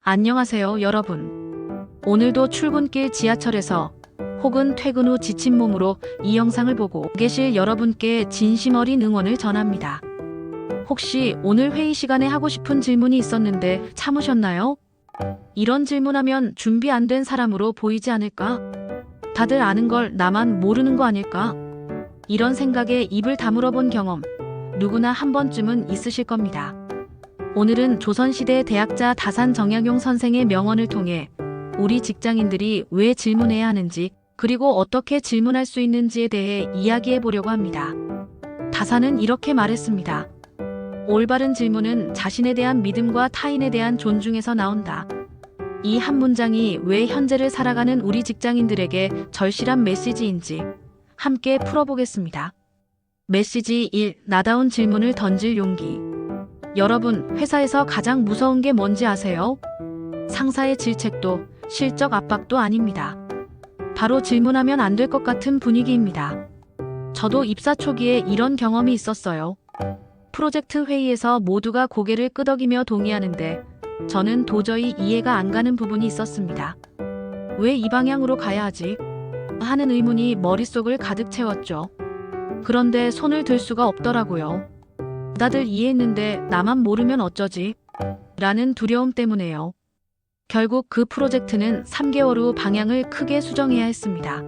안녕하세요, 여러분. 오늘도 출근길 지하철에서 혹은 퇴근 후 지친 몸으로 이 영상을 보고 계실 여러분께 진심 어린 응원을 전합니다. 혹시 오늘 회의 시간에 하고 싶은 질문이 있었는데 참으셨나요? 이런 질문하면 준비 안 된 사람으로 보이지 않을까? 다들 아는 걸 나만 모르는 거 아닐까? 이런 생각에 입을 다물어 본 경험 누구나 한 번쯤은 있으실 겁니다. 오늘은 조선시대 대학자 다산 정약용 선생의 명언을 통해 우리 직장인들이 왜 질문해야 하는지 그리고 어떻게 질문할 수 있는지에 대해 이야기해 보려고 합니다. 다산은 이렇게 말했습니다. 올바른 질문은 자신에 대한 믿음과 타인에 대한 존중에서 나온다. 이 한 문장이 왜 현재를 살아가는 우리 직장인들에게 절실한 메시지인지 함께 풀어보겠습니다. 메시지 1. 나다운 질문을 던질 용기. 여러분, 회사에서 가장 무서운 게 뭔지 아세요? 상사의 질책도 실적 압박도 아닙니다. 바로 질문하면 안 될 것 같은 분위기입니다. 저도 입사 초기에 이런 경험이 있었어요. 프로젝트 회의에서 모두가 고개를 끄덕이며 동의하는데 저는 도저히 이해가 안 가는 부분이 있었습니다. 왜 이 방향으로 가야 하지? 하는 의문이 머릿속을 가득 채웠죠. 그런데 손을 들 수가 없더라고요. 다들 이해했는데 나만 모르면 어쩌지? 라는 두려움 때문에요. 결국 그 프로젝트는 3개월 후 방향을 크게 수정해야 했습니다.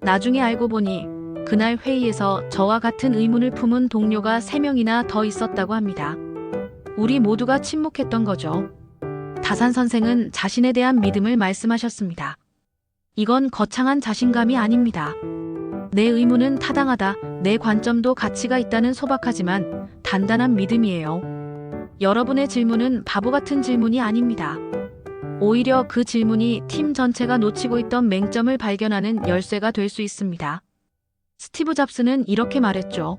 나중에 알고 보니 그날 회의에서 저와 같은 의문을 품은 동료가 3명이나 더 있었다고 합니다. 우리 모두가 침묵했던 거죠. 다산 선생은 자신에 대한 믿음을 말씀하셨습니다. 이건 거창한 자신감이 아닙니다. 내 의문은 타당하다, 내 관점도 가치가 있다는 소박하지만 단단한 믿음이에요. 여러분의 질문은 바보 같은 질문이 아닙니다. 오히려 그 질문이 팀 전체가 놓치고 있던 맹점을 발견하는 열쇠가 될 수 있습니다. 스티브 잡스는 이렇게 말했죠.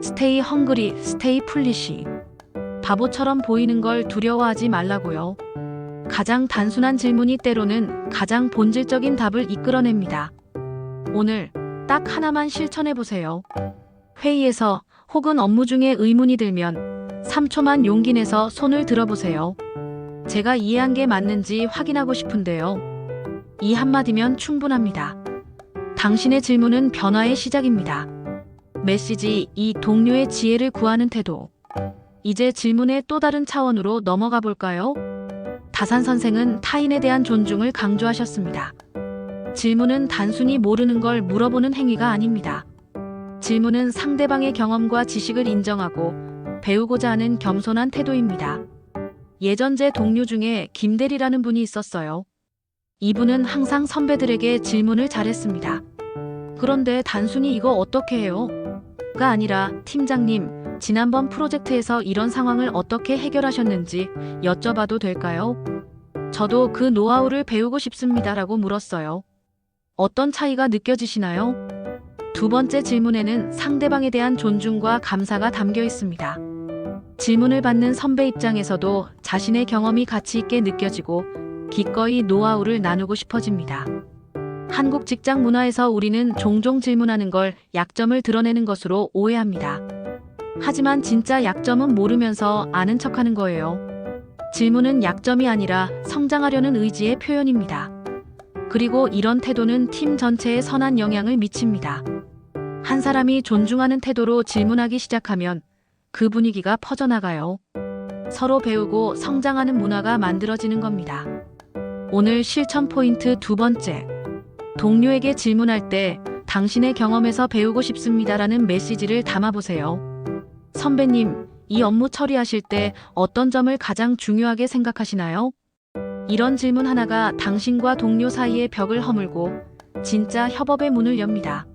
Stay hungry, stay foolish. 바보처럼 보이는 걸 두려워하지 말라고요. 가장 단순한 질문이 때로는 가장 본질적인 답을 이끌어냅니다. 오늘 딱 하나만 실천해보세요. 회의에서 혹은 업무 중에 의문이 들면 3초만 용기 내서 손을 들어보세요. 제가 이해한 게 맞는지 확인하고 싶은데요. 이 한마디면 충분합니다. 당신의 질문은 변화의 시작입니다. 메시지 2. 동료의 지혜를 구하는 태도. 이제 질문의 또 다른 차원으로 넘어가 볼까요? 다산 선생은 타인에 대한 존중을 강조하셨습니다. 질문은 단순히 모르는 걸 물어보는 행위가 아닙니다. 질문은 상대방의 경험과 지식을 인정하고 배우고자 하는 겸손한 태도입니다. 예전 제 동료 중에 김대리라는 분이 있었어요. 이분은 항상 선배들에게 질문을 잘했습니다. 그런데 단순히 이거 어떻게 해요? 가 아니라 팀장님, 지난번 프로젝트에서 이런 상황을 어떻게 해결하셨는지 여쭤봐도 될까요? 저도 그 노하우를 배우고 싶습니다라고 물었어요. 어떤 차이가 느껴지시나요? 두 번째 질문에는 상대방에 대한 존중과 감사가 담겨 있습니다. 질문을 받는 선배 입장에서도 자신의 경험이 가치 있게 느껴지고 기꺼이 노하우를 나누고 싶어집니다. 한국 직장 문화에서 우리는 종종 질문하는 걸 약점을 드러내는 것으로 오해합니다. 하지만 진짜 약점은 모르면서 아는 척하는 거예요. 질문은 약점이 아니라 성장하려는 의지의 표현입니다. 그리고 이런 태도는 팀 전체에 선한 영향을 미칩니다. 한 사람이 존중하는 태도로 질문하기 시작하면 그 분위기가 퍼져나가요. 서로 배우고 성장하는 문화가 만들어지는 겁니다. 오늘 실천 포인트 두 번째. 동료에게 질문할 때 당신의 경험에서 배우고 싶습니다라는 메시지를 담아보세요. 선배님, 이 업무 처리하실 때 어떤 점을 가장 중요하게 생각하시나요? 이런 질문 하나가 당신과 동료 사이의 벽을 허물고 진짜 협업의 문을 엽니다.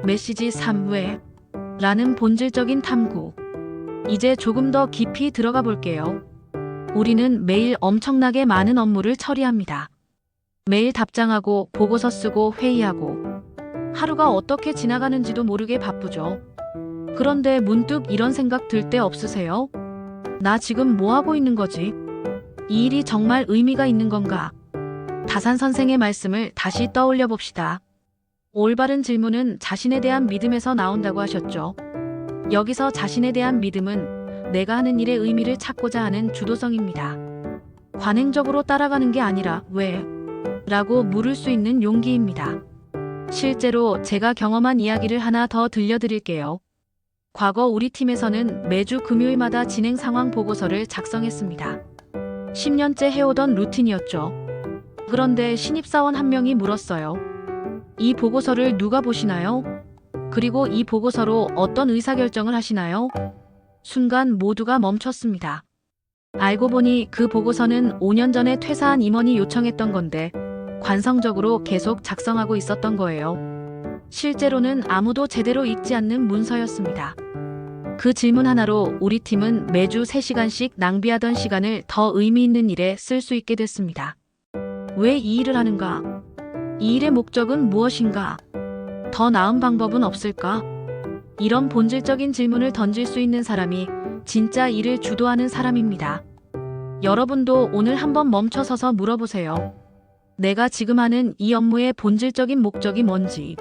메시지 3. 왜? 라는 본질적인 탐구. 이제 조금 더 깊이 들어가 볼게요. 우리는 매일 엄청나게 많은 업무를 처리합니다. 매일 답장하고 보고서 쓰고 회의하고 하루가 어떻게 지나가는지도 모르게 바쁘죠. 그런데 문득 이런 생각 들 때 없으세요? 나 지금 뭐 하고 있는 거지? 이 일이 정말 의미가 있는 건가? 다산 선생의 말씀을 다시 떠올려 봅시다. 올바른 질문은 자신에 대한 믿음에서 나온다고 하셨죠. 여기서 자신에 대한 믿음은 내가 하는 일의 의미를 찾고자 하는 주도성입니다. 관행적으로 따라가는 게 아니라 왜? 라고 물을 수 있는 용기입니다. 실제로 제가 경험한 이야기를 하나 더 들려드릴게요. 과거 우리 팀에서는 매주 금요일마다 진행 상황 보고서를 작성했습니다. 10년째 해오던 루틴이었죠. 그런데 신입사원 한 명이 물었어요. 이 보고서를 누가 보시나요? 그리고 이 보고서로 어떤 의사결정을 하시나요? 순간 모두가 멈췄습니다. 알고 보니 그 보고서는 5년 전에 퇴사한 임원이 요청했던 건데 관성적으로 계속 작성하고 있었던 거예요. 실제로는 아무도 제대로 읽지 않는 문서였습니다. 그 질문 하나로 우리 팀은 매주 3시간씩 낭비하던 시간을 더 의미 있는 일에 쓸 수 있게 됐습니다. 왜 이 일을 하는가? 이 일의 목적은 무엇인가? 더 나은 방법은 없을까? 이런 본질적인 질문을 던질 수 있는 사람이 진짜 일을 주도하는 사람입니다. 여러분도 오늘 한번 멈춰서서 물어보세요. 내가 지금 하는 이 업무의 본질적인 목적이 뭔지,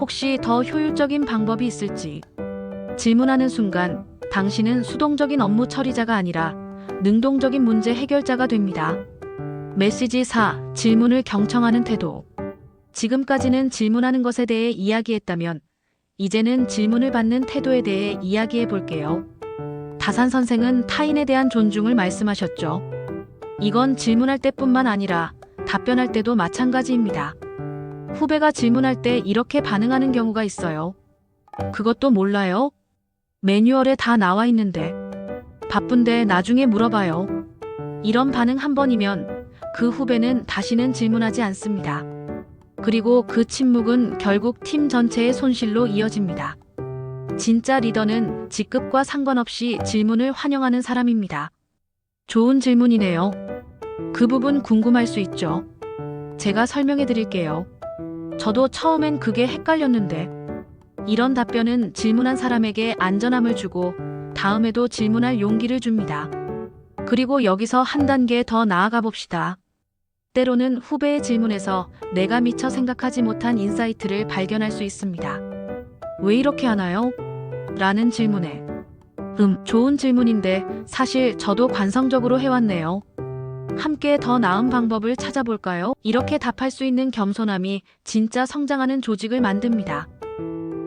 혹시 더 효율적인 방법이 있을지. 질문하는 순간 당신은 수동적인 업무 처리자가 아니라 능동적인 문제 해결자가 됩니다. 메시지 4. 질문을 경청하는 태도. 지금까지는 질문하는 것에 대해 이야기했다면 이제는 질문을 받는 태도에 대해 이야기해 볼게요. 다산 선생은 타인에 대한 존중을 말씀하셨죠. 이건 질문할 때뿐만 아니라 답변할 때도 마찬가지입니다. 후배가 질문할 때 이렇게 반응하는 경우가 있어요. 그것도 몰라요? 매뉴얼에 다 나와 있는데. 바쁜데 나중에 물어봐요. 이런 반응 한 번이면 그 후배는 다시는 질문하지 않습니다. 그리고 그 침묵은 결국 팀 전체의 손실로 이어집니다. 진짜 리더는 직급과 상관없이 질문을 환영하는 사람입니다. 좋은 질문이네요. 그 부분 궁금할 수 있죠? 제가 설명해 드릴게요. 저도 처음엔 그게 헷갈렸는데 이런 답변은 질문한 사람에게 안전함을 주고 다음에도 질문할 용기를 줍니다. 그리고 여기서 한 단계 더 나아가 봅시다. 때로는 후배의 질문에서 내가 미처 생각하지 못한 인사이트를 발견할 수 있습니다. 왜 이렇게 하나요? 라는 질문에 좋은 질문인데 사실 저도 관성적으로 해왔네요. 함께 더 나은 방법을 찾아볼까요? 이렇게 답할 수 있는 겸손함이 진짜 성장하는 조직을 만듭니다.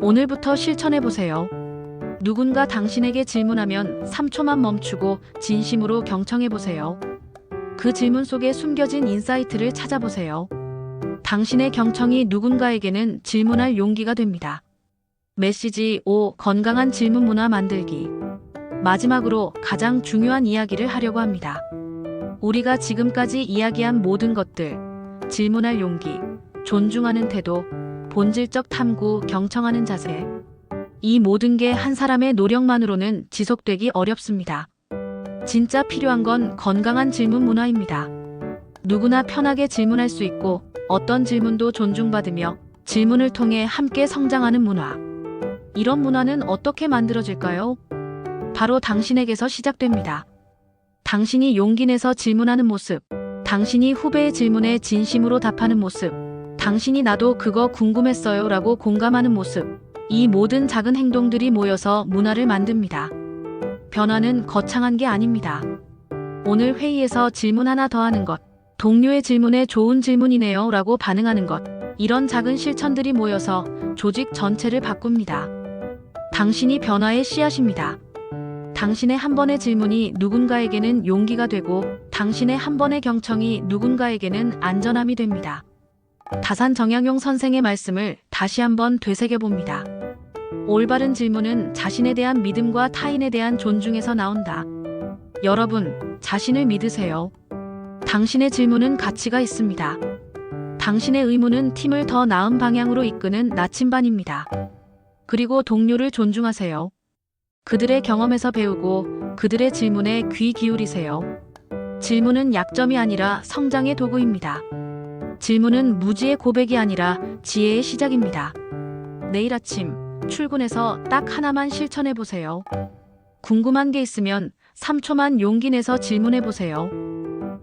오늘부터 실천해보세요. 누군가 당신에게 질문하면 3초만 멈추고 진심으로 경청해보세요. 그 질문 속에 숨겨진 인사이트를 찾아보세요. 당신의 경청이 누군가에게는 질문할 용기가 됩니다. 메시지 5. 건강한 질문 문화 만들기. 마지막으로 가장 중요한 이야기를 하려고 합니다. 우리가 지금까지 이야기한 모든 것들, 질문할 용기, 존중하는 태도, 본질적 탐구, 경청하는 자세. 이 모든 게 한 사람의 노력만으로는 지속되기 어렵습니다. 진짜 필요한 건 건강한 질문 문화입니다. 누구나 편하게 질문할 수 있고 어떤 질문도 존중받으며 질문을 통해 함께 성장하는 문화. 이런 문화는 어떻게 만들어질까요? 바로 당신에게서 시작됩니다. 당신이 용기 내서 질문하는 모습, 당신이 후배의 질문에 진심으로 답하는 모습, 당신이 나도 그거 궁금했어요 라고 공감하는 모습. 이 모든 작은 행동들이 모여서 문화를 만듭니다. 변화는 거창한 게 아닙니다. 오늘 회의에서 질문 하나 더 하는 것, 동료의 질문에 좋은 질문이네요 라고 반응하는 것, 이런 작은 실천들이 모여서 조직 전체를 바꿉니다. 당신이 변화의 씨앗입니다. 당신의 한 번의 질문이 누군가에게는 용기가 되고 당신의 한 번의 경청이 누군가에게는 안전함이 됩니다. 다산 정약용 선생의 말씀을 다시 한번 되새겨봅니다. 올바른 질문은 자신에 대한 믿음과 타인에 대한 존중에서 나온다. 여러분, 자신을 믿으세요. 당신의 질문은 가치가 있습니다. 당신의 의무는 팀을 더 나은 방향으로 이끄는 나침반입니다. 그리고 동료를 존중하세요. 그들의 경험에서 배우고 그들의 질문에 귀 기울이세요. 질문은 약점이 아니라 성장의 도구입니다. 질문은 무지의 고백이 아니라 지혜의 시작입니다. 내일 아침 출근해서 딱 하나만 실천해 보세요. 궁금한 게 있으면 3초만 용기 내서 질문해 보세요.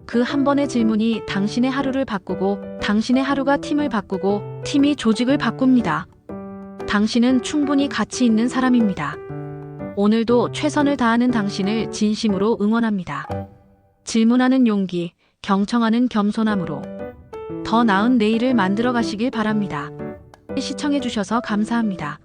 그 한 번의 질문이 당신의 하루를 바꾸고 당신의 하루가 팀을 바꾸고 팀이 조직을 바꿉니다. 당신은 충분히 가치 있는 사람입니다. 오늘도 최선을 다하는 당신을 진심으로 응원합니다. 질문하는 용기, 경청하는 겸손함으로 더 나은 내일을 만들어 가시길 바랍니다. 시청해주셔서 감사합니다.